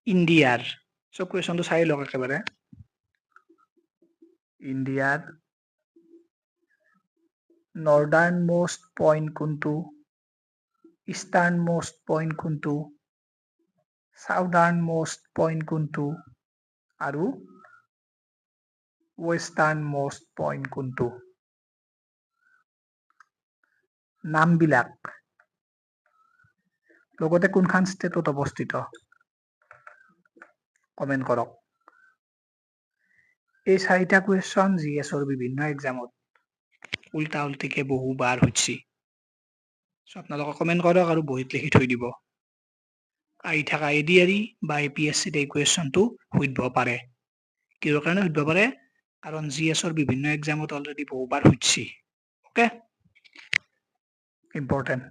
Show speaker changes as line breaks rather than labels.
ইণ্ডিয়াৰ সো কুৱেশ্যনটো চাই লওক একেবাৰে ইণ্ডিয়াৰ নৰ্দাৰ্ণ মোষ্ট পইণ্ট কোনটো ইষ্টাৰ্ণ মোষ্ট পইণ্ট কোনটো সাউদাৰ্ণ মোষ্ট পইণ্ট কোনটো আৰু ৱেষ্টাৰ্ণ মোষ্ট পইণ্ট কোনটো নামবিলাক লগতে কোনখন ষ্টেটত অৱস্থিত কমেন্ট কৰক এই চাৰিটা কুৱেশ্যন জিএছৰ বিভিন্ন এক্সামত উল্টা উল্টিকে বহুবাৰ হৈছে আপোনালোকে কমেন্ট কৰক আৰু বহিত লিখি থৈ দিব আহি থকা এডিআৰই বা এপিএছচিত এই কুৱেশ্যনটো সুধিব পাৰে কিহৰ কাৰণে সুধিব পাৰে কাৰণ জিএছৰ বিভিন্ন এক্সামত অলৰেডি বহুবাৰ হৈছে ওকে ইম্পৰ্টেণ্ট